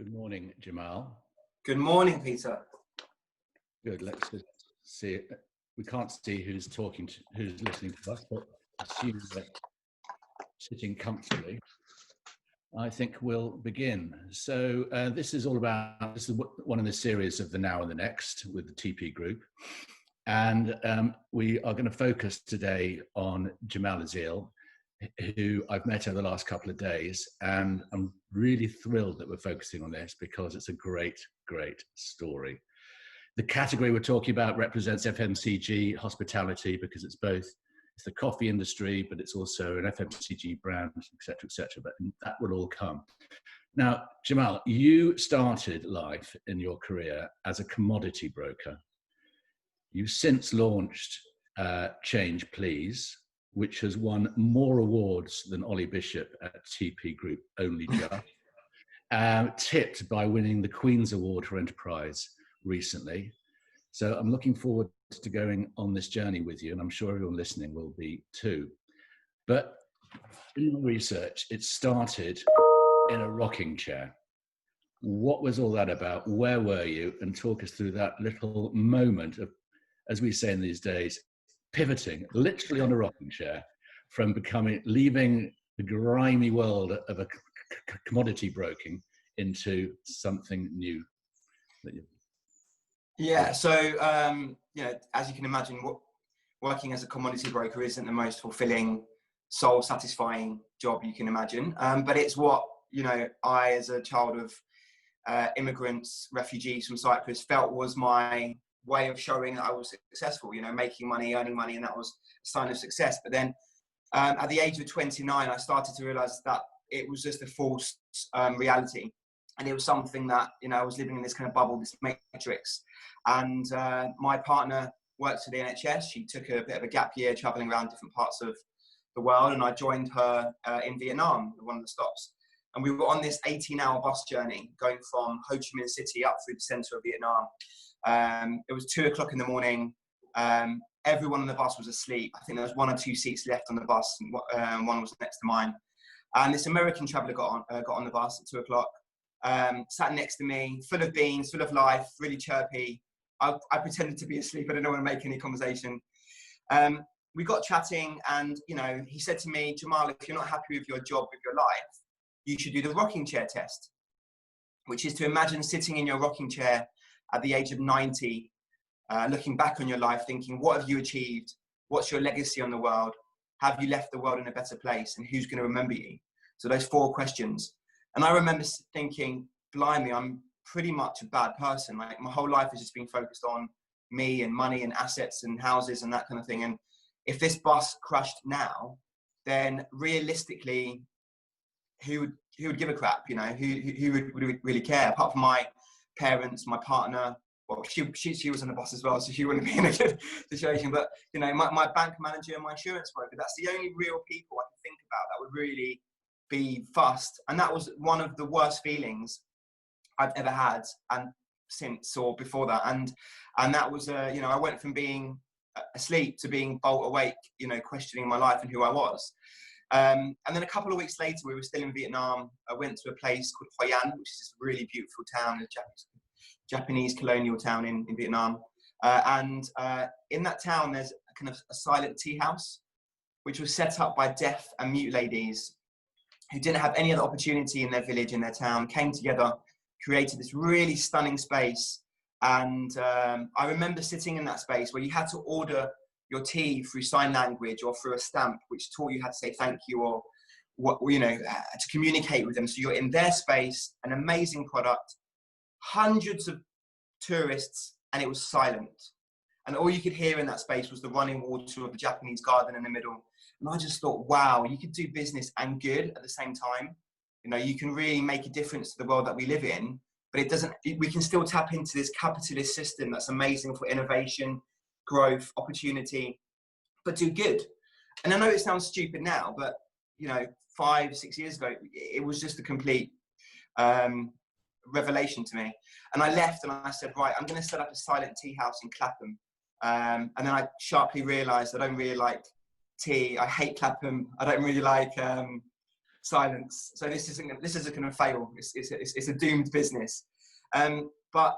Good morning, Jamal. Good morning, Peter. Good. Let's just see. We can't see who's who's listening to us, but assume that sitting comfortably. I think we'll begin. So this is one in the series of the Now and the Next with the TP group. And we are going to focus today on Jamal Azil, who I've met over the last couple of days. And I'm really thrilled that we're focusing on this because it's a great, great story. The category we're talking about represents Fmcg hospitality because it's the coffee industry, but it's also an Fmcg brand, et cetera, but that will all come. Now, Jamal, you started life in your career as a commodity broker. You've since launched Change Please, which has won more awards than Ollie Bishop at TP Group only just, tipped by winning the Queen's Award for Enterprise recently. So I'm looking forward to going on this journey with you, and I'm sure everyone listening will be too. But in my research, it started in a rocking chair. What was all that about? Where were you? And talk us through that little moment of, as we say in these days, pivoting literally on a rocking chair from leaving the grimy world of a commodity broking into something new. Yeah, so, as you can imagine, working as a commodity broker isn't the most fulfilling, soul-satisfying job you can imagine. But it's what, I, as a child of immigrants, refugees from Cyprus, felt was my way of showing that I was successful, making money, earning money, and that was a sign of success. But then at the age of 29, I started to realize that it was just a false reality. And it was something that, I was living in this kind of bubble, this matrix. And my partner worked for the NHS. She took a bit of a gap year traveling around different parts of the world. And I joined her in Vietnam, one of the stops. And we were on this 18-hour bus journey going from Ho Chi Minh City up through the center of Vietnam. It was 2:00 in the morning. Everyone on the bus was asleep. I think there was 1 or 2 seats left on the bus. And one was next to mine. And this American traveler got on the bus at 2:00. Sat next to me, full of beans, full of life, really chirpy. I pretended to be asleep. I didn't want to make any conversation. We got chatting and, he said to me, Jamal, if you're not happy with your job, with your life, you should do the rocking chair test, which is to imagine sitting in your rocking chair at the age of 90, looking back on your life, thinking, what have you achieved? What's your legacy on the world? Have you left the world in a better place? And who's going to remember you? So those 4 questions. And I remember thinking, blimey, I'm pretty much a bad person. Like my whole life has just been focused on me and money and assets and houses and that kind of thing. And if this bus crashed now, then realistically, who would give a crap? Who would really care? Apart from my parents, my partner. Well, she was on the bus as well, so she wouldn't be in a good situation. But my bank manager and my insurance broker. That's the only real people I can think about that would really be fussed. And that was one of the worst feelings I've ever had, and since or before that. And that was I went from being asleep to being bolt awake, questioning my life and who I was. And then a couple of weeks later, we were still in Vietnam. I went to a place called Hoi An, which is a really beautiful town, a Japanese colonial town in Vietnam. And in that town, there's a kind of a silent tea house, which was set up by deaf and mute ladies who didn't have any other opportunity in their village, in their town, came together, created this really stunning space. And I remember sitting in that space where you had to order your tea through sign language or through a stamp, which taught you how to say thank you or to communicate with them. So you're in their space, an amazing product, hundreds of tourists, and it was silent. And all you could hear in that space was the running water of the Japanese garden in the middle. And I just thought, wow, you could do business and good at the same time. You can really make a difference to the world that we live in, but we can still tap into this capitalist system that's amazing for innovation, growth, opportunity, but do good. And I know it sounds stupid now, but 5-6 years ago, it was just a complete revelation to me. And I left and I said, right, I'm going to set up a silent tea house in Clapham. And then I sharply realized I don't really like tea. I hate Clapham. I don't really like Silence. So this isn't going to fail. It's a doomed business. But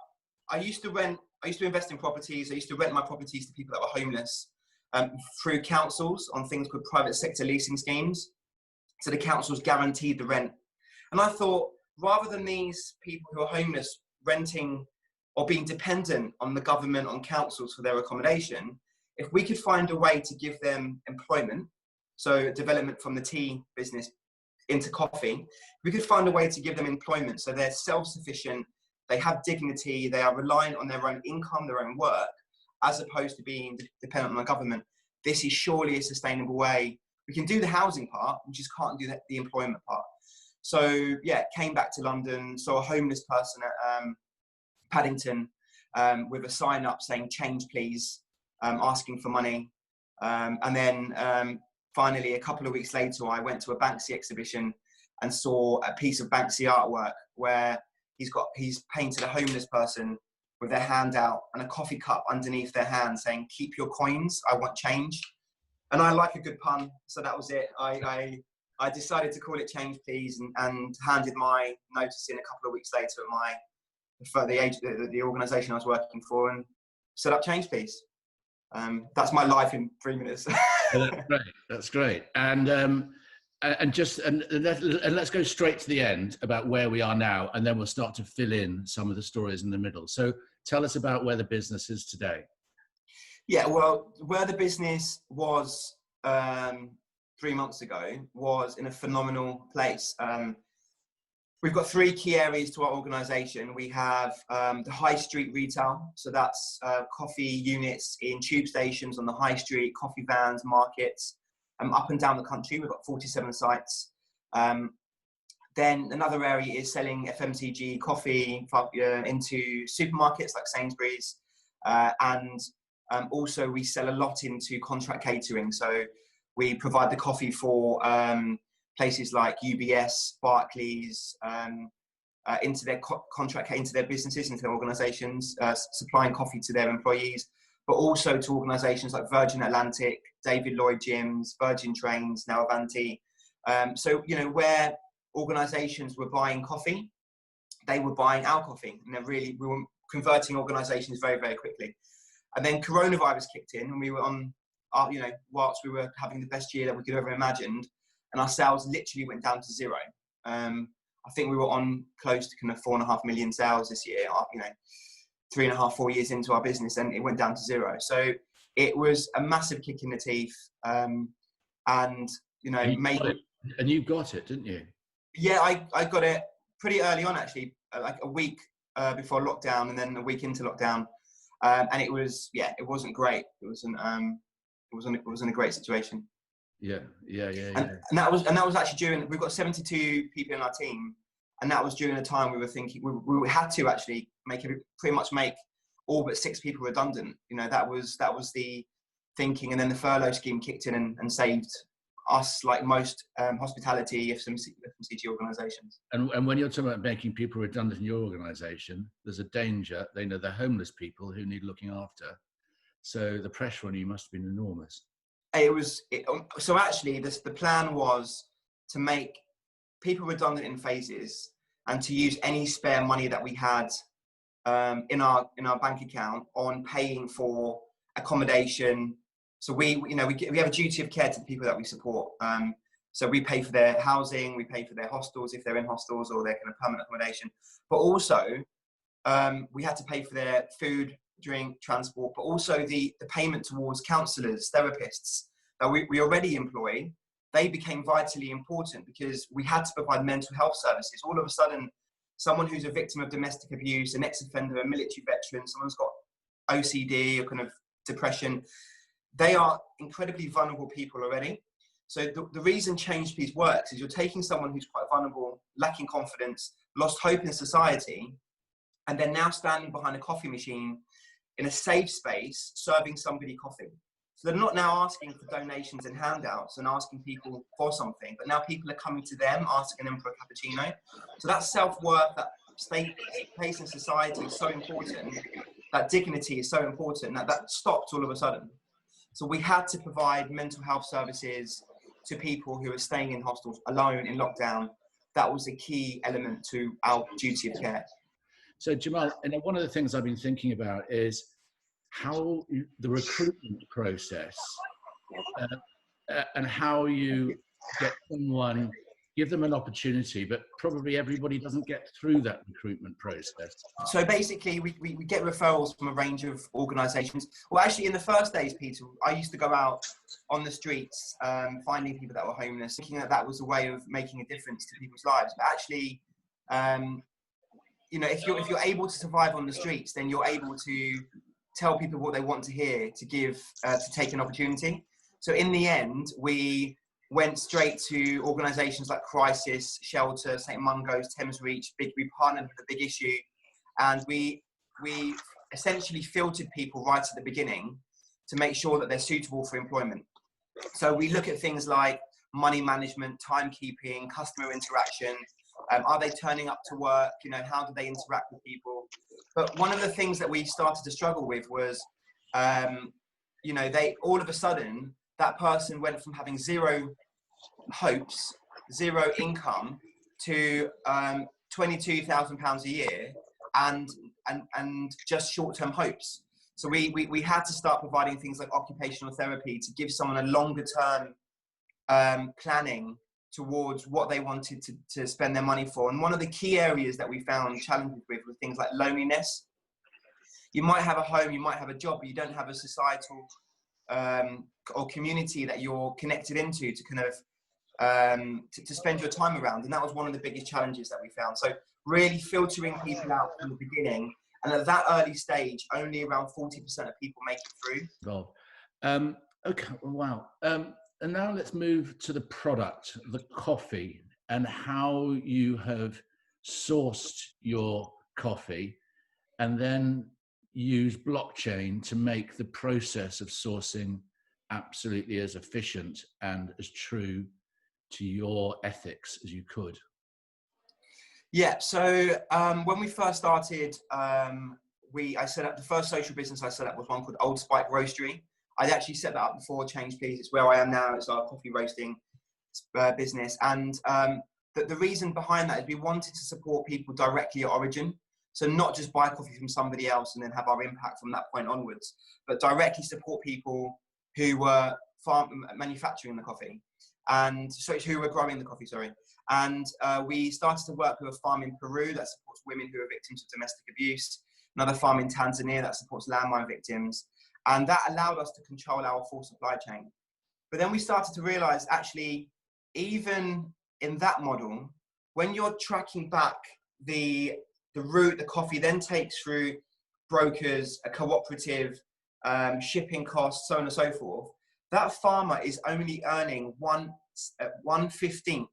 I used to invest in properties. I used to rent my properties to people that were homeless through councils on things called private sector leasing schemes. So the councils guaranteed the rent. And I thought, rather than these people who are homeless renting or being dependent on the government, on councils for their accommodation, if we could find a way to give them employment, so development from the tea business into coffee, we could find a way to give them employment so they're self-sufficient, they have dignity, they are reliant on their own income, their own work, as opposed to being dependent on the government. This is surely a sustainable way. We can do the housing part, we just can't do the employment part. So yeah, came back to London, saw a homeless person at Paddington with a sign up saying "change please," asking for money. And then finally, a couple of weeks later, I went to a Banksy exhibition and saw a piece of Banksy artwork where he's painted a homeless person with their hand out and a coffee cup underneath their hand saying, "Keep your coins, I want change." And I like a good pun, so that was it. I decided to call it "Change Please" and handed my notice in a couple of weeks later at the organisation I was working for, and set up "Change Please." That's my life in 3 minutes. Well, that's great. That's great. And let's go straight to the end about where we are now, and then we'll start to fill in some of the stories in the middle. So tell us about where the business is today. Yeah, well, where the business was 3 months ago was in a phenomenal place. We've got 3 key areas to our organisation. We have the high street retail, so that's coffee units in tube stations on the high street, coffee vans, markets, up and down the country. We've got 47 sites. Then another area is selling FMCG coffee into supermarkets like Sainsburys, and also we sell a lot into contract catering. So we provide the coffee for places like UBS, Barclays, into their into their businesses, into their organisations, supplying coffee to their employees, but also to organisations like Virgin Atlantic, David Lloyd Gyms, Virgin Trains, now Avanti. So where organisations were buying coffee, they were buying our coffee, and we were converting organisations very, very quickly. And then coronavirus kicked in, and we were on, whilst we were having the best year that we could ever imagined, and our sales literally went down to zero. I think we were on close to kind of 4.5 million sales this year, 3.5, 4 years into our business, and it went down to zero. So it was a massive kick in the teeth. And you got it, didn't you? Yeah, I got it pretty early on, actually, like a week before lockdown, and then a week into lockdown. And it wasn't great. It wasn't a great situation. Yeah. And that was actually during, we've got 72 people in our team, and that was during a time we were thinking we had to actually pretty much make all but 6 people redundant. That was the thinking, and then the furlough scheme kicked in and saved us, like most hospitality FMCG organisations. And when you're talking about making people redundant in your organisation, there's a danger. They're homeless people who need looking after. So the pressure on you must have been enormous. So actually, the plan was to make people redundant in phases, and to use any spare money that we had in our bank account on paying for accommodation. So we have a duty of care to the people that we support. So we pay for their housing, we pay for their hostels if they're in hostels or their kind of permanent accommodation. But also we had to pay for their food, drink, transport, but also the payment towards counsellors, therapists that we already employ. They became vitally important because we had to provide mental health services. All of a sudden, someone who's a victim of domestic abuse, an ex-offender, a military veteran, someone's got OCD or kind of depression, they are incredibly vulnerable people already. So the reason Change Please works is you're taking someone who's quite vulnerable, lacking confidence, lost hope in society, and they're now standing behind a coffee machine in a safe space, serving somebody coffee. So they're not now asking for donations and handouts and asking people for something, but now people are coming to them, asking them for a cappuccino. So that self-worth, that place in society is so important, that dignity is so important, that stopped all of a sudden. So we had to provide mental health services, to people who are staying in hostels alone in lockdown. That was a key element to our duty of care. So Jamal, and one of the things I've been thinking about is how the recruitment process and how you get someone, give them an opportunity, but probably everybody doesn't get through that recruitment process. So basically, we get referrals from a range of organisations. Well, actually, in the first days, Peter, I used to go out on the streets, finding people that were homeless, thinking that that was a way of making a difference to people's lives. But actually, you know, if you're able to survive on the streets, then you're able to tell people what they want to hear, to give, to take an opportunity. So in the end, we went straight to organisations like Crisis, Shelter, St Mungo's, Thames Reach. We partnered with The Big Issue, and we essentially filtered people right at the beginning to make sure that they're suitable for employment. So we look at things like money management, timekeeping, customer interaction. Are they turning up to work? You know, how do they interact with people? But one of the things that we started to struggle with was, you know, all of a sudden, that person went from having zero hopes, zero income, to £22,000 a year and just short-term hopes. So we had to start providing things like occupational therapy to give someone a longer-term planning towards what they wanted to spend their money for. And one of the key areas that we found challenges with were things like loneliness. You might have a home, you might have a job, but you don't have a societal or community that you're connected into to kind of to spend your time around. And that was one of the biggest challenges that we found. So really filtering people out from the beginning. And at that early stage, only around 40% of people make it through. Okay, wow. And now let's move to the product, the coffee, and how you have sourced your coffee and then use blockchain to make the process of sourcing absolutely as efficient and as true to your ethics as you could. Yeah, so when we first started, I set up the first social business I set up was one called Old Spike Roastery. I'd actually set that up before Change Please. It's where I am now. It's our coffee roasting business. And the reason behind that is we wanted to support people directly at origin. So not just buy coffee from somebody else and then have our impact from that point onwards, but directly support people who were manufacturing the coffee and who were growing the coffee, sorry. And we started to work with a farm in Peru that supports women who are victims of domestic abuse, another farm in Tanzania that supports landmine victims. And that allowed us to control our full supply chain. But then we started to realize, actually, even in that model, when you're tracking back the route the coffee then takes through brokers, a cooperative, shipping costs, so on and so forth, that farmer is only earning 1/15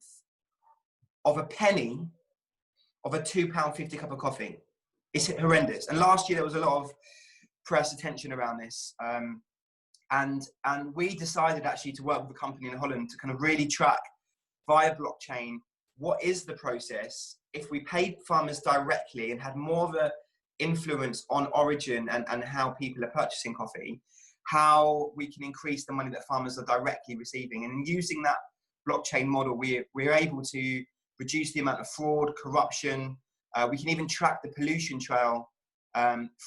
of a penny of a £2.50 cup of coffee. It's horrendous. And last year there was a lot of press attention around this. And we decided actually to work with a company in Holland to kind of really track via blockchain, what is the process if we paid farmers directly and had more of an influence on origin and how people are purchasing coffee, how we can increase the money that farmers are directly receiving. And using that blockchain model, we're able to reduce the amount of fraud, corruption. We can even track the pollution trail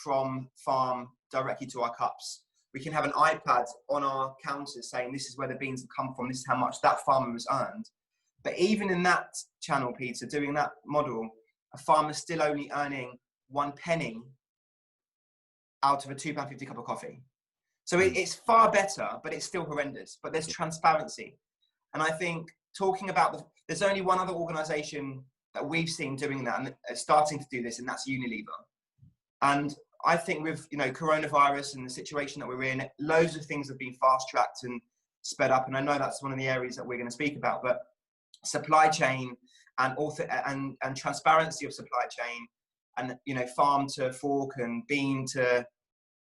from farm directly to our cups. We can have an iPad on our counters saying this is where the beans have come from, this is how much that farmer has earned. But even in that channel, Peter, doing that model, a farmer's still only earning 1 penny out of a £2.50 cup of coffee. So it's far better, but it's still horrendous. But there's transparency. And I think talking about there's only one other organisation that we've seen doing that and starting to do this, and that's Unilever. And I think with coronavirus and the situation that we're in, loads of things have been fast-tracked and sped up. And I know that's one of the areas that we're going to speak about. But supply chain and transparency of supply chain, and farm to fork and bean to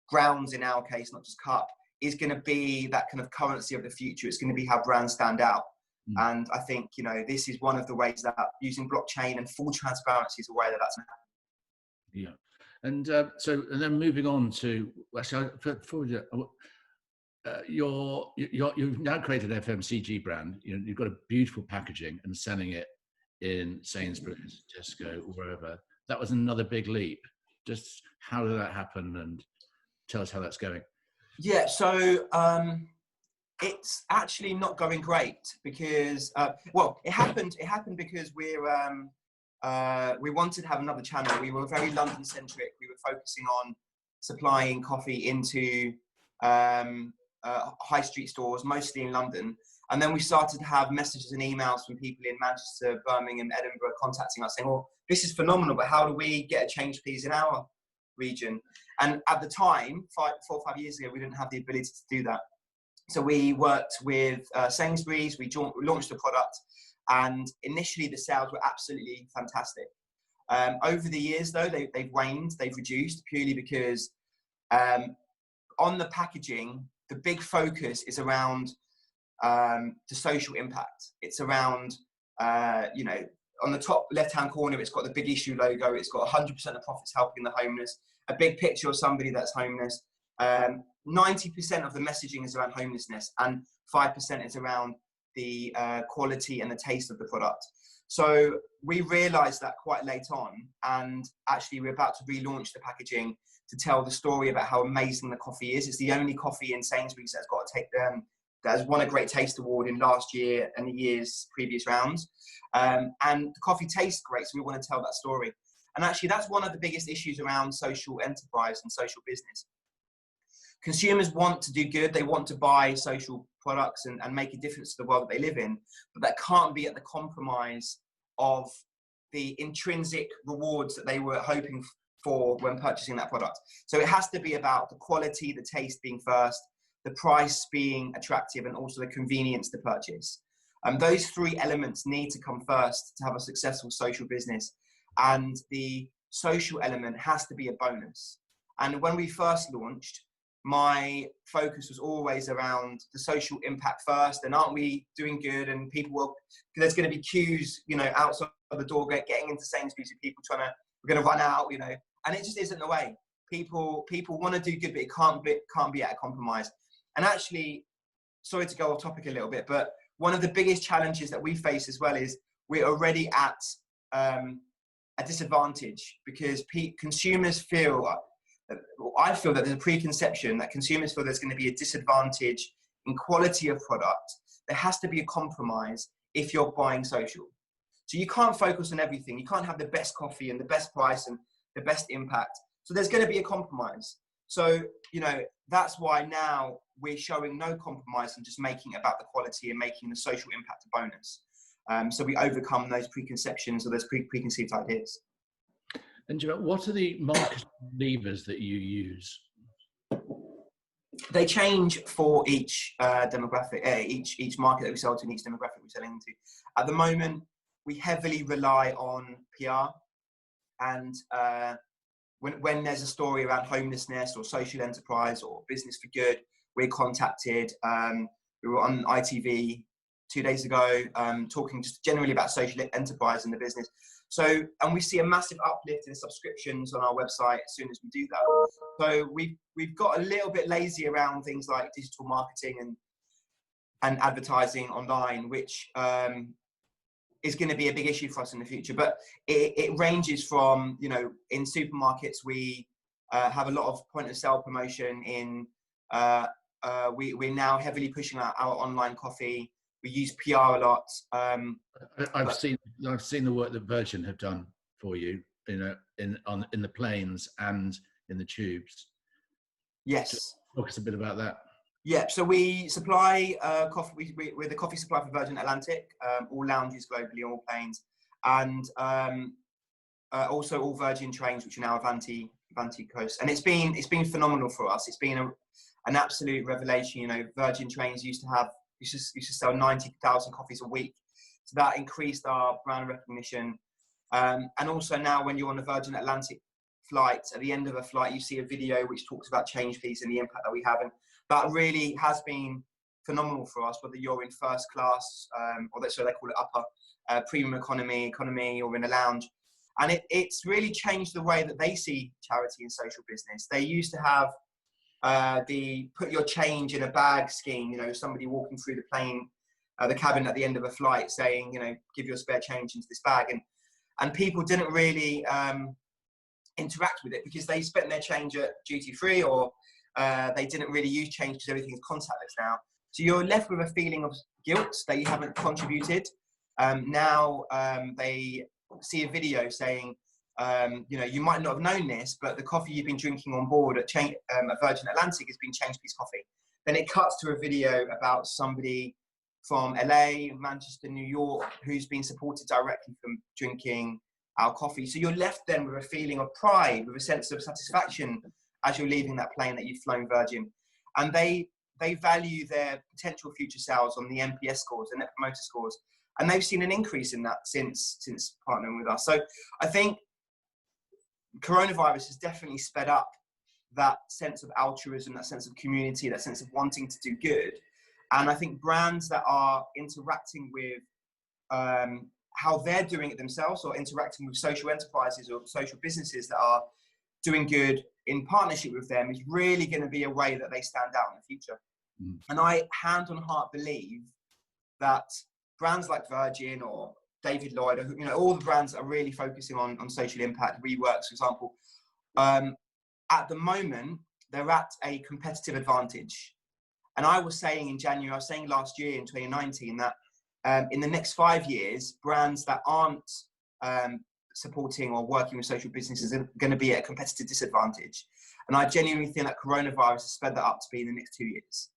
grounds in our case, not just cup, is going to be that kind of currency of the future. It's going to be how brands stand out. And I think this is one of the ways that using blockchain and full transparency is a way that that's going to happen. Yeah. And then moving on to, actually, before we do, you've now created an FMCG brand. You've got a beautiful packaging and selling it in Sainsburys, Tesco, wherever. That was another big leap. Just how did that happen, and tell us how that's going. Yeah, so it's actually not going great because well, it happened because we wanted to have another channel. We were very London centric. We were focusing on supplying coffee into high street stores, mostly in London. And then we started to have messages and emails from people in Manchester, Birmingham, Edinburgh contacting us saying, well, this is phenomenal, but how do we get a change, please, in our region? And at the time, 4 or 5 years ago, we didn't have the ability to do that. So we worked with Sainsburys, we launched the product, and initially the sales were absolutely fantastic. Over the years, though, they've waned, they've reduced, purely because on the packaging, the big focus is around the social impact. It's around, on the top left-hand corner, it's got the Big Issue logo. It's got 100% of profits helping the homeless, a big picture of somebody that's homeless. 90% of the messaging is around homelessness, and 5% is around the quality and the taste of the product. So we realized that quite late on, and actually we're about to relaunch the packaging to tell the story about how amazing the coffee is. It's the only coffee in Sainsbury's that's got to take them, that has won a Great Taste Award in last year and the year's previous rounds. And the coffee tastes great, so we want to tell that story. And actually that's one of the biggest issues around social enterprise and social business. Consumers want to do good, they want to buy social products and make a difference to the world that they live in, but that can't be at the compromise of the intrinsic rewards that they were hoping for when purchasing that product. So it has to be about the quality, the taste being first, the price being attractive, and also the convenience to purchase. Those 3 elements need to come first to have a successful social business, and the social element has to be a bonus. And when we first launched, my focus was always around the social impact first, and aren't we doing good? And people will, there's going to be queues, outside the door getting into Sainsbury's, with people we're going to run out, and it just isn't the way. People want to do good, but it can't be at a compromise. And actually, sorry to go off topic a little bit, but one of the biggest challenges that we face as well is we're already at a disadvantage, because consumers feel, I feel that there's a preconception that consumers feel there's going to be a disadvantage in quality of product. There has to be a compromise if you're buying social. So you can't focus on everything. You can't have the best coffee and the best price and the best impact. So there's going to be a compromise. So, that's why now we're showing no compromise and just making it about the quality and making the social impact a bonus. So we overcome those preconceptions or those preconceived ideas. And what are the market levers that you use? They change for each demographic, each market that we sell to, and each demographic we're selling into. At the moment, we heavily rely on PR, and when there's a story around homelessness or social enterprise or business for good, we're contacted. We were on ITV 2 days ago, talking just generally about social enterprise in the business. So, and we see a massive uplift in subscriptions on our website as soon as we do that. So we've got a little bit lazy around things like digital marketing and advertising online, which is going to be a big issue for us in the future. But it ranges from, in supermarkets, we have a lot of point of sale promotion in, we're now heavily pushing our online coffee. We use PR a lot. I've seen the work that Virgin have done for you in the planes and in the tubes. Yes. Just talk us a bit about that. Yeah, so we supply coffee. We're the coffee supplier for Virgin Atlantic, all lounges globally, all planes, and also all Virgin trains, which are now Avanti Coast. And it's been phenomenal for us. It's been an absolute revelation. Virgin trains used to sell 90,000 coffees a week, so that increased our brand recognition. And also now, when you're on a Virgin Atlantic flight, at the end of a flight, you see a video which talks about change fees and the impact that we have. And that really has been phenomenal for us, whether you're in first class, or they call it upper, premium economy, or in a lounge. And it's really changed the way that they see charity and social business. They used to have the put your change in a bag scheme, you know, somebody walking through the plane, the cabin at the end of a flight saying, you know, give your spare change into this bag. And people didn't really interact with it because they spent their change at duty free, or they didn't really use change because everything's contactless now. So you're left with a feeling of guilt that you haven't contributed. Now they see a video saying, you know, you might not have known this, but the coffee you've been drinking on board at Virgin Atlantic has been Change Please coffee. Then it cuts to a video about somebody from LA, Manchester, New York, who's been supported directly from drinking our coffee. So you're left then with a feeling of pride, with a sense of satisfaction as you're leaving that plane that you've flown Virgin. And they value their potential future sales on the NPS scores, the Net Promoter scores. And they've seen an increase in that since partnering with us. So I think coronavirus has definitely sped up that sense of altruism, that sense of community, that sense of wanting to do good. And I think brands that are interacting with how they're doing it themselves, or interacting with social enterprises or social businesses that are doing good in partnership with them, is really going to be a way that they stand out in the future. Mm. And I, hand on heart, believe that brands like Virgin or David Lloyd, or, you know, all the brands that are really focusing on social impact, WeWorks, for example, at the moment, they're at a competitive advantage. And I was saying in January, I was saying last year in 2019, that in the next 5 years, brands that aren't supporting or working with social businesses are going to be at a competitive disadvantage. And I genuinely think that coronavirus has sped that up to be in the next 2 years.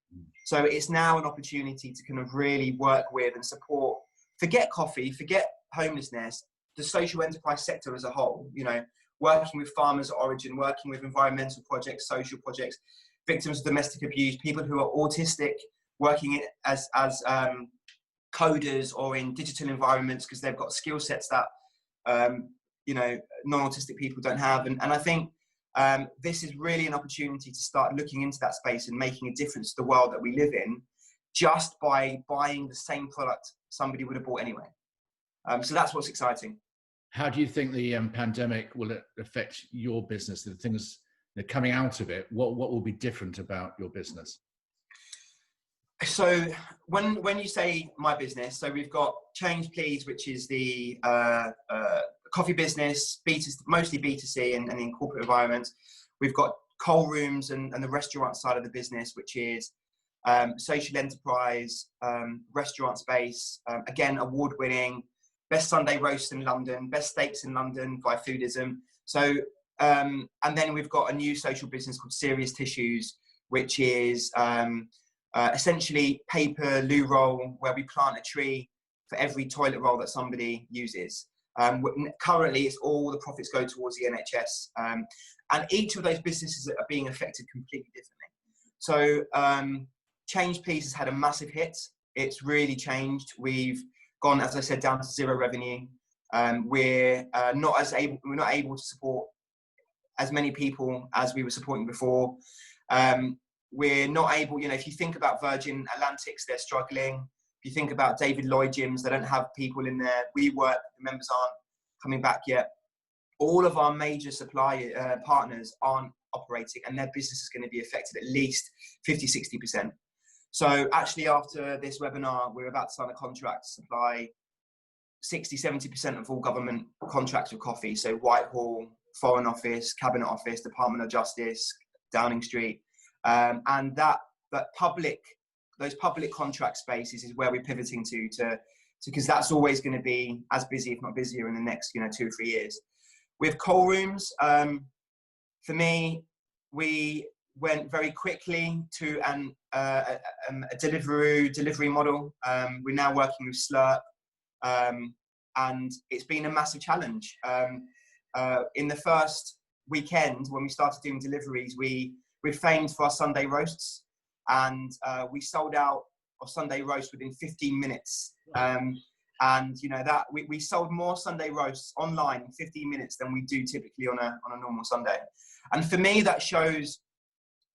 So it's now an opportunity to kind of really work with and support, forget coffee, forget homelessness, the social enterprise sector as a whole, you know, working with farmers at origin, working with environmental projects, social projects, victims of domestic abuse, people who are autistic, working as coders or in digital environments because they've got skill sets that, you know, non-autistic people don't have. And I think this is really an opportunity to start looking into that space and making a difference to the world that we live in, just by buying the same product somebody would have bought anyway. So that's what's exciting. How do you think the pandemic will affect your business? The things that are coming out of it, what will be different about your business? So when you say my business, so we've got Change Please, which is the coffee business, mostly B2C and in corporate environments. We've got cold rooms and the restaurant side of the business, which is social enterprise, restaurant space, again, award-winning, best Sunday roasts in London, best steaks in London by Foodism. So, and then we've got a new social business called Serious Tissues, which is essentially paper loo roll, where we plant a tree for every toilet roll that somebody uses. Currently, it's all the profits go towards the NHS, and each of those businesses are being affected completely differently. So, Change Please has had a massive hit. It's really changed. We've gone, as I said, down to zero revenue. We're not able to support as many people as we were supporting before. We're not able, you know, if you think about Virgin Atlantics, they're struggling. If you think about David Lloyd gyms, they don't have people in there. WeWork, the members aren't coming back yet. All of our major supply partners aren't operating, and their business is going to be affected at least 50-60%. So actually, after this webinar, we're about to sign a contract to supply 60-70% of all government contracts with coffee. So Whitehall, Foreign Office, Cabinet Office, Department of Justice, Downing Street. And those public contract spaces is where we're pivoting to because that's always going to be as busy, if not busier, in the next 2 or 3 years. With cold rooms, for me, we went very quickly to a delivery model. We're now working with Slurp, and it's been a massive challenge. In the first weekend, when we started doing deliveries, we're famed for our Sunday roasts, and we sold out of Sunday roast within 15 minutes. And that we sold more Sunday roasts online in 15 minutes than we do typically on a normal Sunday. And for me, that shows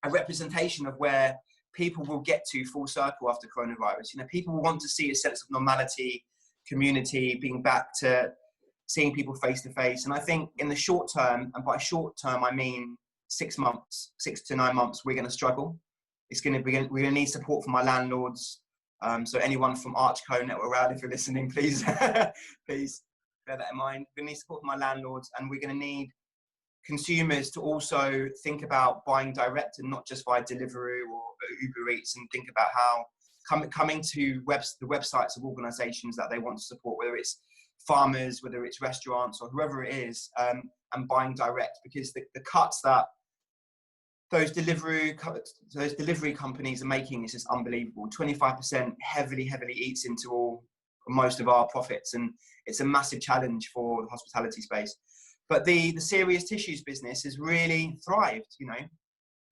a representation of where people will get to full circle after coronavirus. People want to see a sense of normality, community, being back to seeing people face to face. And I think in the short term, and by short term, I mean 6 to 9 months, we're going to struggle. We're going to need support from our landlords. So anyone from Archco Network Around, if you're listening, please, please bear that in mind. We're going to need support from our landlords, and we're going to need consumers to also think about buying direct and not just via Deliveroo or Uber Eats, and think about how coming to the websites of organisations that they want to support, whether it's farmers, whether it's restaurants or whoever it is, and buying direct, because the cuts that those delivery companies are making is just unbelievable. 25% heavily eats into most of our profits, and it's a massive challenge for the hospitality space. But the serious tissues business has really thrived, you know,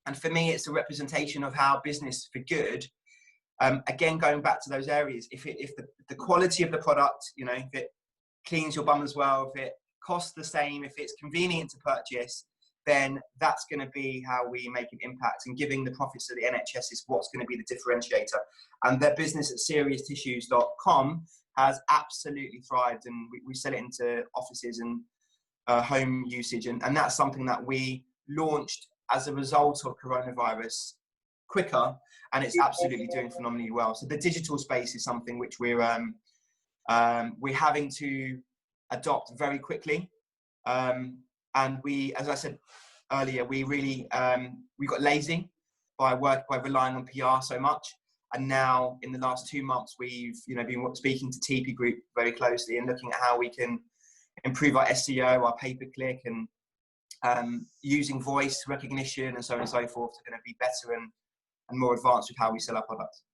and for me, it's a representation of how business for good. Again, going back to those areas, if the quality of the product, you know, if it cleans your bum as well, if it costs the same, if it's convenient to purchase, then that's going to be how we make an impact. And giving the profits to the NHS is what's going to be the differentiator. And their business at serioustissues.com has absolutely thrived, and we sell it into offices and home usage, and that's something that we launched as a result of coronavirus quicker, and it's absolutely doing phenomenally well. So the digital space is something which we're having to adopt very quickly, and we, as I said earlier, we really we got lazy by relying on PR so much. And now in the last 2 months, we've been speaking to TP Group very closely and looking at how we can improve our SEO, our pay-per-click, and using voice recognition and so on and so forth are going to be better and more advanced with how we sell our products.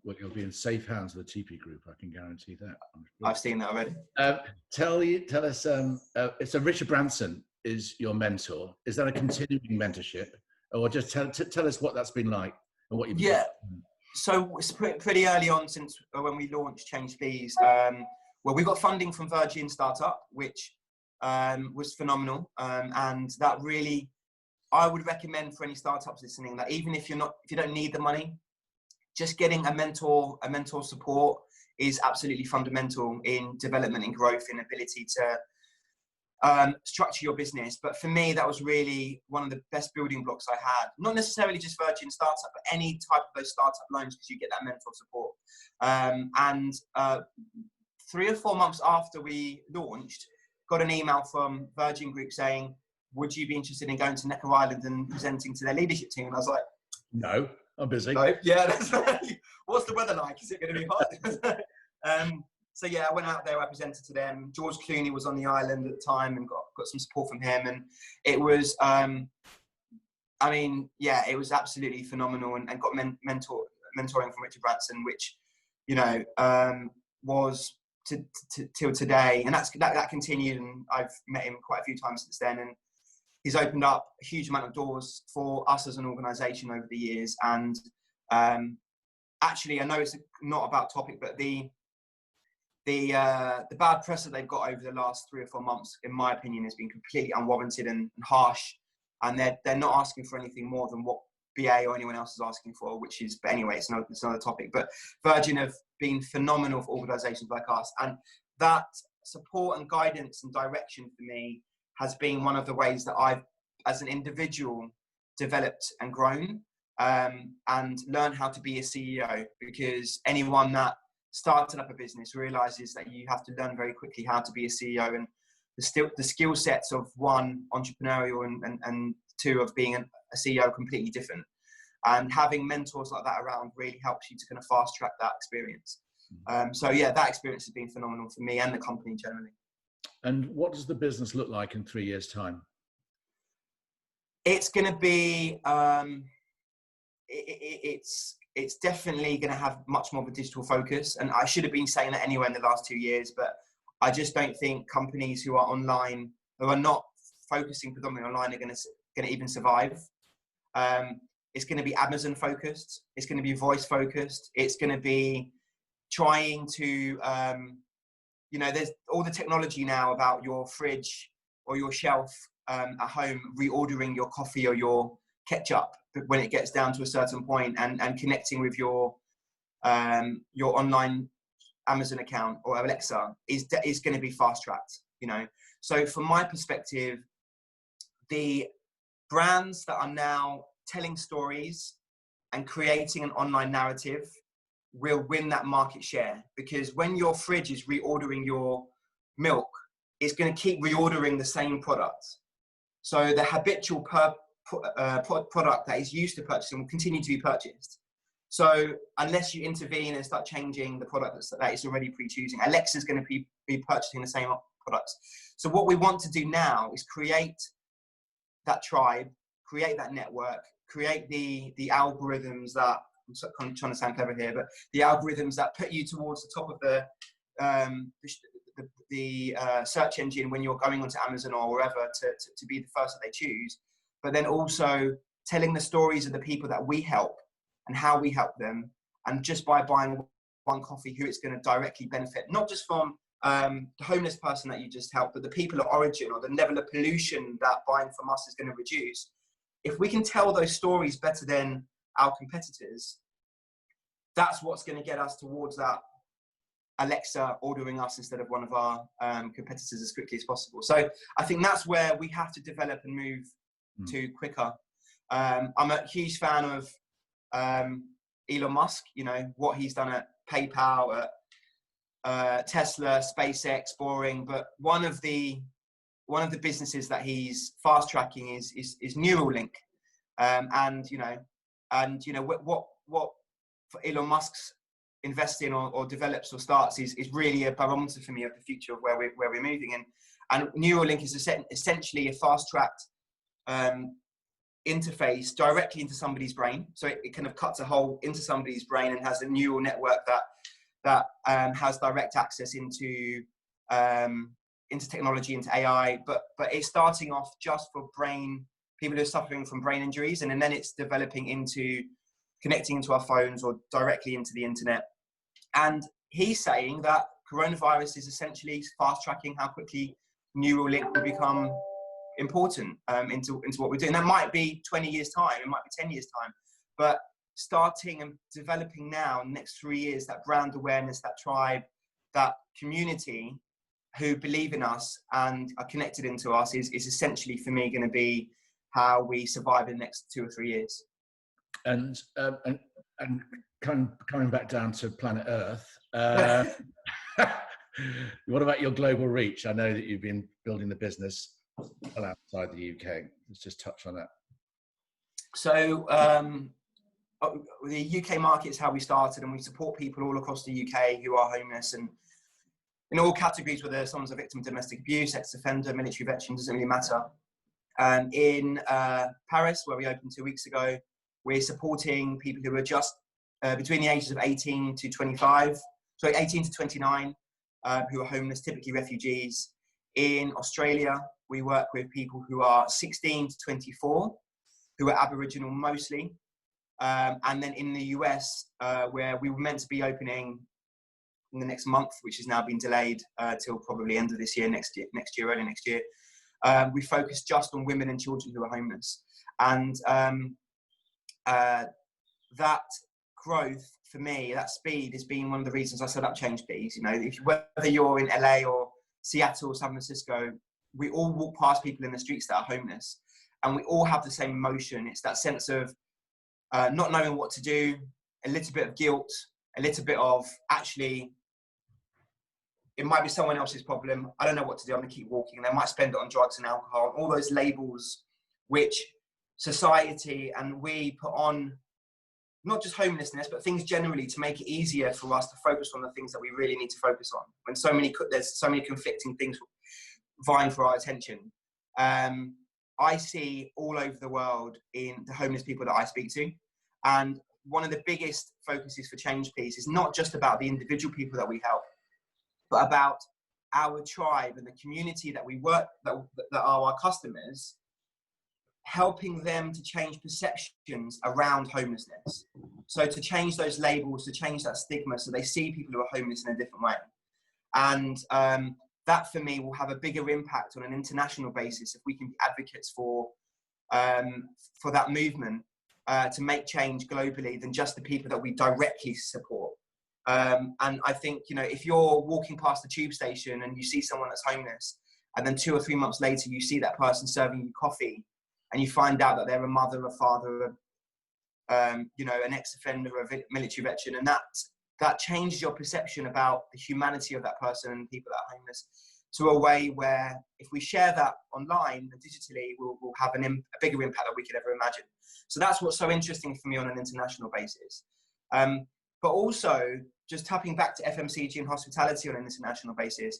Well, you'll be in safe hands with the TP Group, I can guarantee that. I've seen that already. Tell us, so Richard Branson is your mentor. Is that a continuing mentorship? Or just tell us what that's been like and what you've been doing. So it's pretty early on, since when we launched Change Fees. Well, we got funding from Virgin Startup, which was phenomenal, and that really, I would recommend for any startups listening that even if you don't need the money, just getting a mentor support is absolutely fundamental in development and growth, in ability to structure your business. But for me, that was really one of the best building blocks I had. Not necessarily just Virgin Startup, but any type of those startup loans, because you get that mentor support. And 3 or 4 months after we launched, got an email from Virgin Group saying, would you be interested in going to Necker Island and presenting to their leadership team? And I was like, no, I'm busy. No, yeah, that's right. What's the weather like? Is it going to be hot? So yeah, I went out there, I presented to them. George Clooney was on the island at the time and got some support from him. And it was, it was absolutely phenomenal, and got mentoring from Richard Branson, which, was till today. And that continued, and I've met him quite a few times since then. And he's opened up a huge amount of doors for us as an organisation over the years. And actually, I know it's not about topic, but the bad press that they've got over the last 3 or 4 months, in my opinion, has been completely unwarranted and harsh. And they're not asking for anything more than what BA or anyone else is asking for, which is, but anyway, it's another topic. But Virgin have been phenomenal for organisations like us, and that support and guidance and direction for me has been one of the ways that I've, as an individual, developed and grown, and learned how to be a CEO, because anyone that started up a business realizes that you have to learn very quickly how to be a CEO, and the skill sets of one, entrepreneurial, and two, of being a CEO, are completely different. And having mentors like that around really helps you to kind of fast track that experience. So yeah, that experience has been phenomenal for me and the company generally. And what does the business look like in 3 years' time? It's going to be, it's definitely going to have much more of a digital focus. And I should have been saying that anyway in the last 2 years, but I just don't think companies who are online, who are not focusing predominantly online, are going to even survive. It's going to be Amazon focused. It's going to be voice focused. It's going to be trying to, there's all the technology now about your fridge or your shelf at home, reordering your coffee or your ketchup when it gets down to a certain point, and connecting with your online Amazon account or Alexa is going to be fast tracked, So from my perspective, the brands that are now telling stories and creating an online narrative will win that market share, because when your fridge is reordering your milk, it's going to keep reordering the same product. So the habitual product that is used to purchasing will continue to be purchased. So unless you intervene and start changing the product that it's already pre-choosing, Alexa's going to be purchasing the same products. So what we want to do now is create that tribe, create that network, create the algorithms that, I'm trying to sound clever here, but the algorithms that put you towards the top of the search engine when you're going onto Amazon or wherever to be the first that they choose, but then also telling the stories of the people that we help and how we help them, and just by buying one coffee, who it's going to directly benefit, not just from the homeless person that you just helped, but the people of origin or the level of pollution that buying from us is going to reduce. If we can tell those stories better than our competitors, that's what's going to get us towards that Alexa ordering us instead of one of our competitors as quickly as possible. So I think that's where we have to develop and move to quicker. I'm a huge fan of Elon Musk, you know, what he's done at PayPal, at Tesla, SpaceX, Boring, but one of the businesses that he's fast tracking is Neuralink, and you know what for Elon Musk's invest in or develops or starts is really a barometer for me of the future of where we're moving in. And Neuralink is essentially a fast tracked interface directly into somebody's brain. So it kind of cuts a hole into somebody's brain and has a neural network that has direct access into technology, into AI. But it's starting off just for people who are suffering from brain injuries, and then it's developing into connecting into our phones or directly into the internet. And he's saying that coronavirus is essentially fast tracking how quickly Neuralink will become important into what we're doing. That might be 20 years time, it might be 10 years time, but starting and developing now in the next 3 years, that brand awareness, that tribe, that community who believe in us and are connected into us is essentially for me going to be how we survive in the next 2 or 3 years. And coming back down to planet Earth, what about your global reach? I know that you've been building the business well outside the UK. Let's just touch on that. So the UK market is how we started, and we support people all across the UK who are homeless, and in all categories, whether someone's a victim of domestic abuse, ex-offender, military veteran, doesn't really matter. In Paris, where we opened 2 weeks ago, we're supporting people who are just between the ages of 18 to 29, who are homeless, typically refugees. In Australia, we work with people who are 16 to 24, who are Aboriginal mostly. And then in the US, where we were meant to be opening in the next month, which has now been delayed till probably end of this year, early next year, we focus just on women and children who are homeless. And that growth for me, that speed, has been one of the reasons I set up Change Please. You know, whether you're in LA or Seattle or San Francisco, we all walk past people in the streets that are homeless, and we all have the same emotion. It's that sense of not knowing what to do, a little bit of guilt, a little bit of actually, it might be someone else's problem. I don't know what to do. I'm going to keep walking. And they might spend it on drugs and alcohol, all those labels which society and we put on not just homelessness, but things generally to make it easier for us to focus on the things that we really need to focus on. When there's so many conflicting things vying for our attention. I see all over the world in the homeless people that I speak to. And one of the biggest focuses for Change Please is not just about the individual people that we help, but about our tribe and the community that we work, that are our customers, helping them to change perceptions around homelessness. So to change those labels, to change that stigma, so they see people who are homeless in a different way. And that for me will have a bigger impact on an international basis if we can be advocates for that movement to make change globally than just the people that we directly support. And I think, you know, if you're walking past the tube station and you see someone that's homeless, and then 2 or 3 months later you see that person serving you coffee, and you find out that they're a mother, a father, you know, an ex-offender, a military veteran, and that changes your perception about the humanity of that person and people that are homeless, to a way where if we share that online and digitally, we'll have a bigger impact than we could ever imagine. So that's what's so interesting for me on an international basis. But also, just tapping back to FMCG and hospitality on an international basis,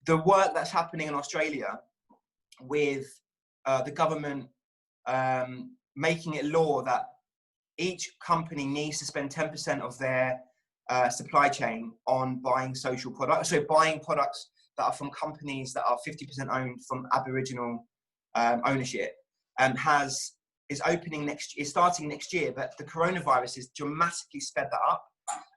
the work that's happening in Australia with the government making it law that each company needs to spend 10% of their supply chain on buying social products, so buying products that are from companies that are 50% owned from Aboriginal ownership, is starting next year, but the coronavirus has dramatically sped that up,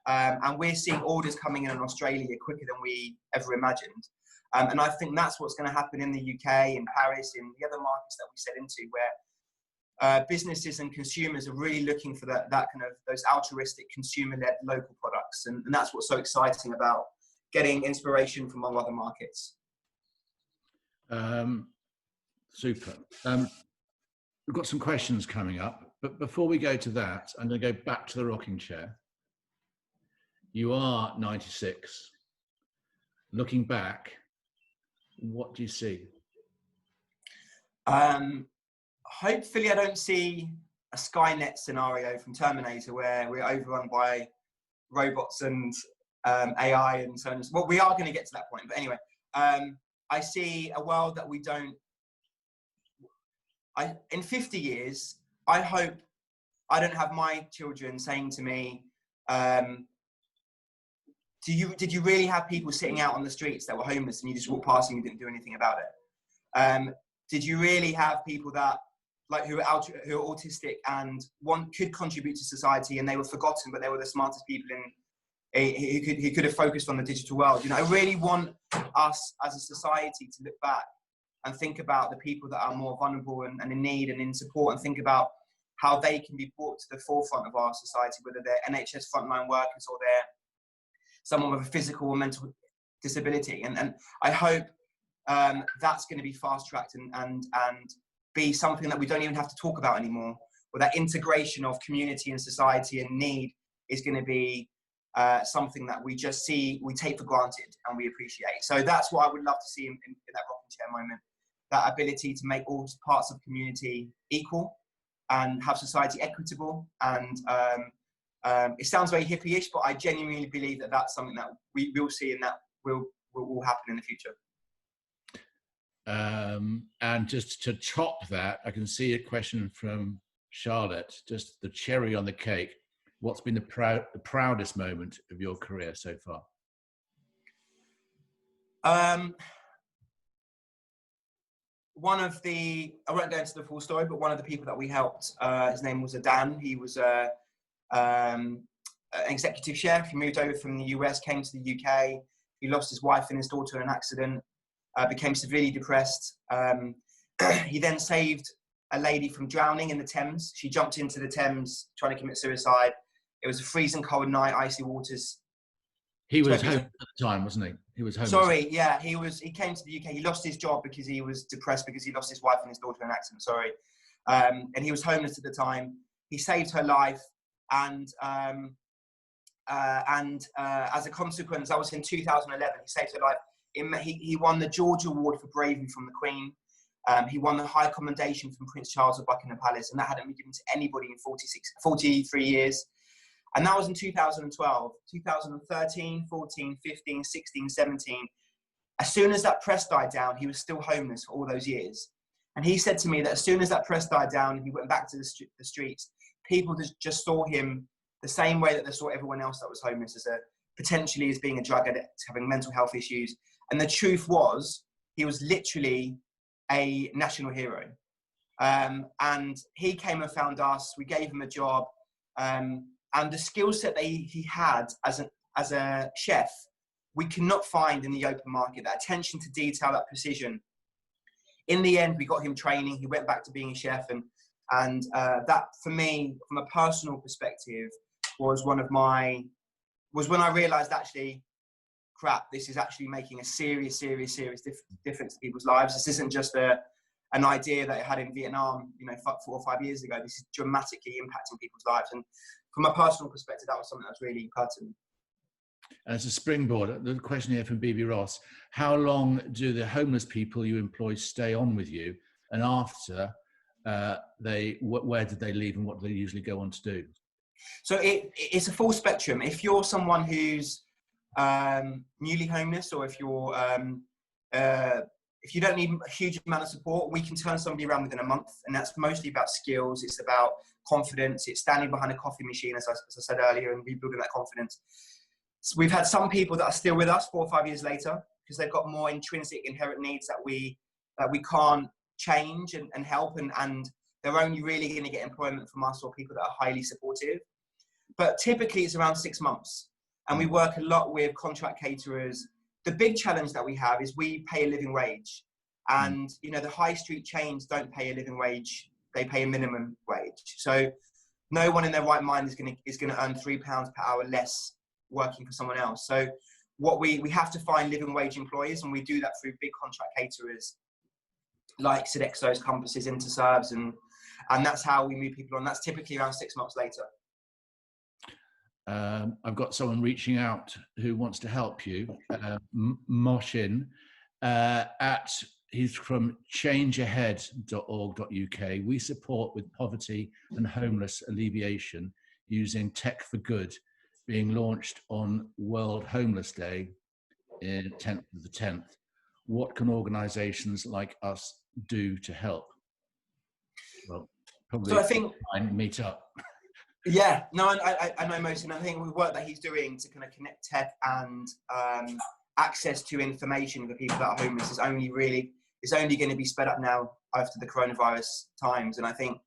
and we're seeing orders coming in Australia quicker than we ever imagined, and I think that's what's going to happen in the UK, in Paris, in the other markets that we set into, where businesses and consumers are really looking for that kind of those altruistic consumer-led local products, and that's what's so exciting about getting inspiration from other markets. Super. We've got some questions coming up, but before we go to that, I'm going to go back to the rocking chair. You are 96. Looking back, what do you see? Hopefully I don't see a Skynet scenario from Terminator where we're overrun by robots and AI and so on. Well, we are going to get to that point, but anyway, I see a world that we don't. In 50 years, I hope I don't have my children saying to me, did you really have people sitting out on the streets that were homeless and you just walked past and you didn't do anything about it? Did you really have people that, like, who are autistic and could contribute to society, and they were forgotten, but they were the smartest people who could have focused on the digital world? You know, I really want us as a society to look back and think about the people that are more vulnerable and in need and in support, and think about how they can be brought to the forefront of our society, whether they're NHS frontline workers or they're someone with a physical or mental disability. And I hope that's going to be fast-tracked and be something that we don't even have to talk about anymore, or that integration of community and society and need is going to be something that we just see, we take for granted and we appreciate. So that's what I would love to see in that rocking chair moment, that ability to make all parts of community equal and have society equitable. And it sounds very hippie-ish, but I genuinely believe that that's something that we will see and that will happen in the future. And just to top that, I can see a question from Charlotte, just the cherry on the cake. What's been the proudest moment of your career so far? One of the, I won't go into the full story, but one of the people that we helped, his name was Dan. He was an executive chef. He moved over from the US, came to the UK. He lost his wife and his daughter in an accident, became severely depressed. He then saved a lady from drowning in the Thames. She jumped into the Thames trying to commit suicide. It was a freezing cold night, icy waters. He was home at the time, wasn't he? He was home. Sorry, yeah, he came to the UK. He lost his job because he was depressed because he lost his wife and his daughter in an accident, sorry. And he was homeless at the time. He saved her life. And as a consequence, that was in 2011, he saved her life. He won the George Award for bravery from the Queen. He won the High Commendation from Prince Charles of Buckingham Palace, and that hadn't been given to anybody in 43 years. And that was in 2012, 2013, 14, 15, 16, 17. As soon as that press died down, he was still homeless for all those years. And he said to me that as soon as that press died down, he went back to the streets. People just saw him the same way that they saw everyone else that was homeless, potentially as being a drug addict, having mental health issues. And the truth was, he was literally a national hero. And he came and found us. We gave him a job. And the skill set that he had as a chef, we cannot find in the open market. That attention to detail, that precision. In the end, we got him training. He went back to being a chef, and that, for me, from a personal perspective, was when I realised, actually, crap, this is actually making a serious difference to people's lives. This isn't just a an idea that it had in Vietnam, 4 or 5 years ago. This is dramatically impacting people's lives. And from a personal perspective, that was something that was really pertinent. As a springboard, the question here from BB Ross: how long do the homeless people you employ stay on with you, and after where did they leave and what do they usually go on to do? So it's a full spectrum. If you're someone who's newly homeless, or if you don't need a huge amount of support, we can turn somebody around within a month. And that's mostly about skills. It's about confidence. It's standing behind a coffee machine, as I said earlier, and rebuilding that confidence. So we've had some people that are still with us 4 or 5 years later because they've got more intrinsic inherent needs that we can't change and help. And they're only really going to get employment from us or people that are highly supportive. But typically it's around 6 months. And we work a lot with contract caterers. The big challenge that we have is we pay a living wage. And, the high street chains don't pay a living wage. They pay a minimum wage. So no one in their right mind is going to earn £3 per hour less working for someone else. So what we have to find living wage employers, and we do that through big contract caterers like Sodexo's, Compasses, Interserves, and that's how we move people on. That's typically around 6 months later. I've got someone reaching out who wants to help you. Moshin, he's from changeahead.org.uk. We support with poverty and homeless alleviation using Tech for Good, being launched on World Homeless Day in 10th of the 10th. What can organisations like us do to help? Well, probably so I think meet up. Yeah, no, I know most, and I think the work that he's doing to kind of connect tech and access to information for people that are homeless is only going to be sped up now after the coronavirus times. And I think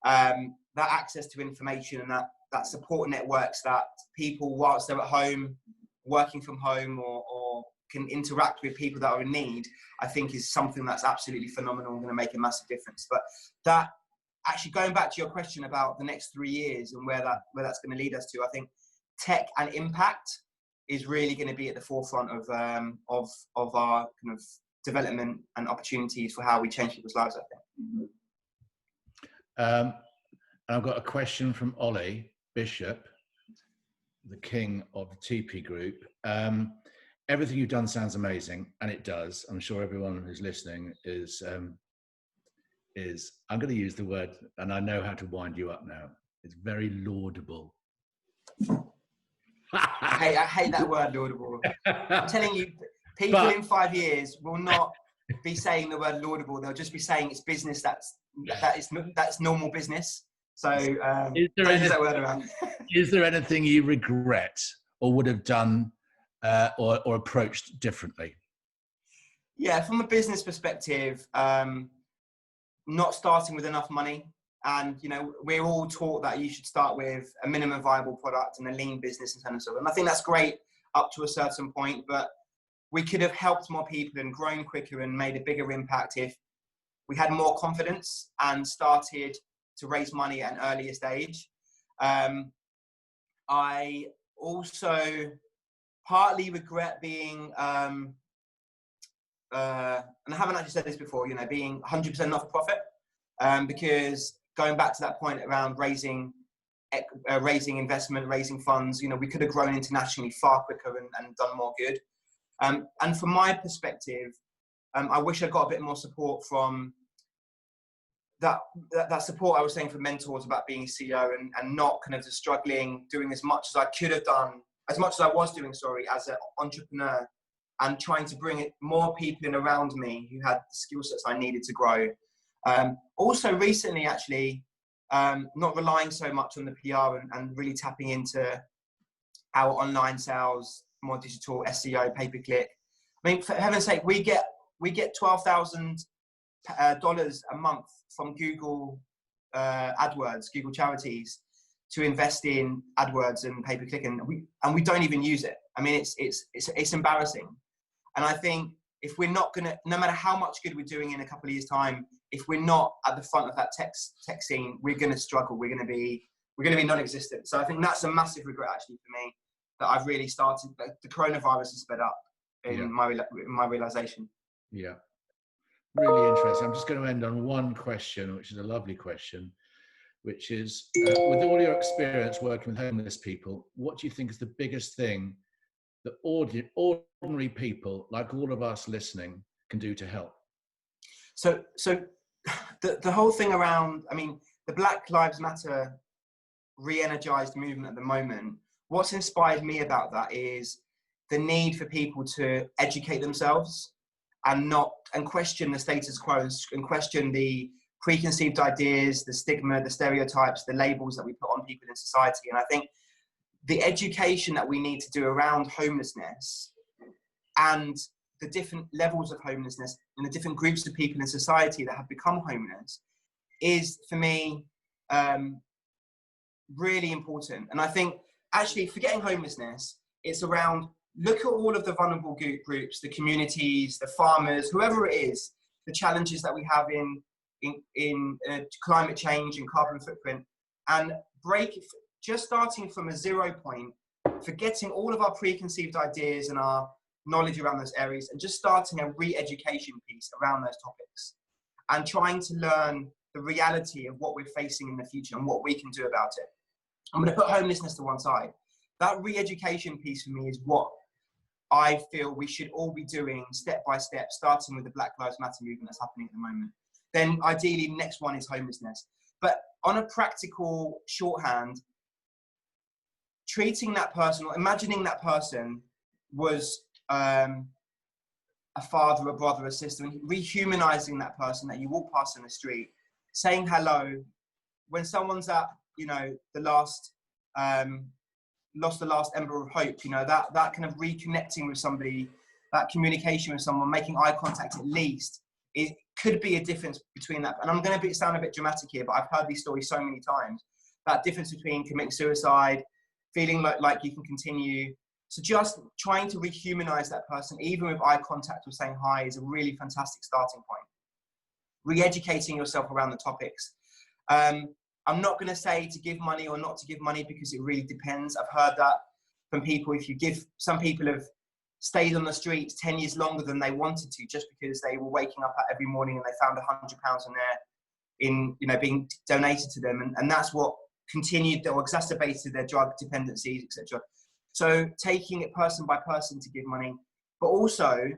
that access to information and that support networks that people, whilst they're at home, working from home, or can interact with people that are in need, I think is something that's absolutely phenomenal and going to make a massive difference. But that, actually going back to your question about the next 3 years and where that's going to lead us to, I think tech and impact is really going to be at the forefront of our kind of development and opportunities for how we change people's lives, I think. I've got a question from Ollie Bishop, the king of the TP Group. Everything you've done sounds amazing, and it does. I'm sure everyone who's listening is, I'm going to use the word, and I know how to wind you up now. It's very laudable. I hate that word, laudable. I'm telling you, people in 5 years will not be saying the word laudable. They'll just be saying it's business that's normal business. So don't use that word around. Is there anything you regret or would have done or approached differently? Yeah, from a business perspective, not starting with enough money. And, we're all taught that you should start with a minimum viable product and a lean business and so on and so on. And I think that's great up to a certain point, but we could have helped more people and grown quicker and made a bigger impact if we had more confidence and started to raise money at an earlier stage. I also partly regret being, and I haven't actually said this before, being 100% not for profit, because going back to that point around raising investment, raising funds, we could have grown internationally far quicker and done more good. And from my perspective, I wish I got a bit more support from that support I was saying from mentors about being a CEO and not kind of just struggling, doing as much as I could have done, as much as I was doing, as an entrepreneur, and trying to bring more people in around me who had the skill sets I needed to grow. Also recently, actually, not relying so much on the PR and really tapping into our online sales, more digital, SEO, pay-per-click. I mean, for heaven's sake, we get $12,000 a month from Google AdWords, Google Charities, to invest in AdWords and pay-per-click, and we don't even use it. I mean, it's embarrassing. And I think if we're not gonna, no matter how much good we're doing in a couple of years' time, if we're not at the front of that tech scene, we're gonna struggle. We're gonna be non-existent. So I think that's a massive regret actually for me, that I've really started. The coronavirus has sped up in my realization. Yeah. really interesting. I'm just going to end on one question, which is a lovely question, which is, with all your experience working with homeless people, what do you think is the biggest thing that ordinary people, like all of us listening, can do to help? So the whole thing around, I mean, the Black Lives Matter re-energized movement at the moment, what's inspired me about that is the need for people to educate themselves and question the status quo and question the preconceived ideas, the stigma, the stereotypes, the labels that we put on people in society. And I think the education that we need to do around homelessness and the different levels of homelessness and the different groups of people in society that have become homeless is, for me, really important. And I think, actually, forgetting homelessness, it's around, look at all of the vulnerable groups, the communities, the farmers, whoever it is, the challenges that we have in climate change and carbon footprint, and just starting from a 0 point, forgetting all of our preconceived ideas and our knowledge around those areas, and just starting a re-education piece around those topics, and trying to learn the reality of what we're facing in the future and what we can do about it. I'm going to put homelessness to one side. That re-education piece for me is what I feel we should all be doing step by step, starting with the Black Lives Matter movement that's happening at the moment. Then ideally, next one is homelessness. But on a practical shorthand, treating that person, or imagining that person was a father, a brother, a sister, and rehumanizing that person that you walk past in the street, saying hello. When someone's at, the last, lost the last ember of hope, that kind of reconnecting with somebody, that communication with someone, making eye contact at least, it could be a difference between that. And I'm going to sound a bit dramatic here, but I've heard these stories so many times. That difference between committing suicide, feeling like you can continue. So just trying to rehumanize that person, even with eye contact or saying hi, is a really fantastic starting point. Re-educating yourself around the topics. I'm not going to say to give money or not to give money, because it really depends. I've heard that from people. Some people have stayed on the streets 10 years longer than they wanted to, just because they were waking up every morning and they found £100 being donated to them. And that's what continued or exacerbated their drug dependencies, etc. So taking it person by person to give money, but also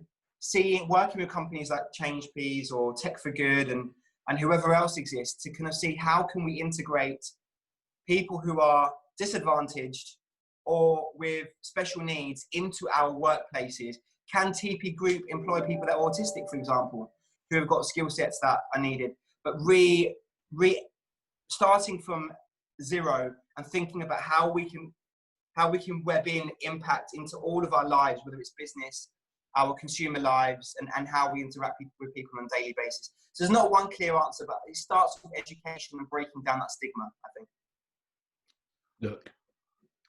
working with companies like ChangePeas or Tech for Good and whoever else exists, to kind of see how can we integrate people who are disadvantaged or with special needs into our workplaces. Can TP Group employ people that are autistic, for example, who have got skill sets that are needed? But starting from zero and thinking about how we can web in impact into all of our lives, whether it's business, our consumer lives, and how we interact with people on a daily basis. So there's not one clear answer, but it starts with education and breaking down that stigma, I think. Look,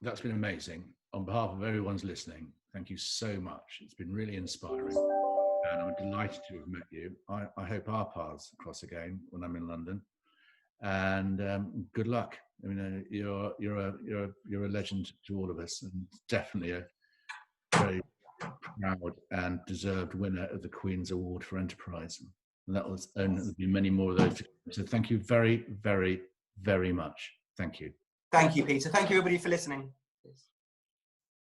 that's been amazing. On behalf of everyone's listening, thank you so much. It's been really inspiring, and I'm delighted to have met you. I hope our paths cross again when I'm in London. And good luck. I mean, you're a legend to all of us, and definitely a very proud and deserved winner of the Queen's Award for Enterprise. And there'll be many more of those. So thank you very, very, very much. Thank you. Thank you, Peter. Thank you, everybody, for listening.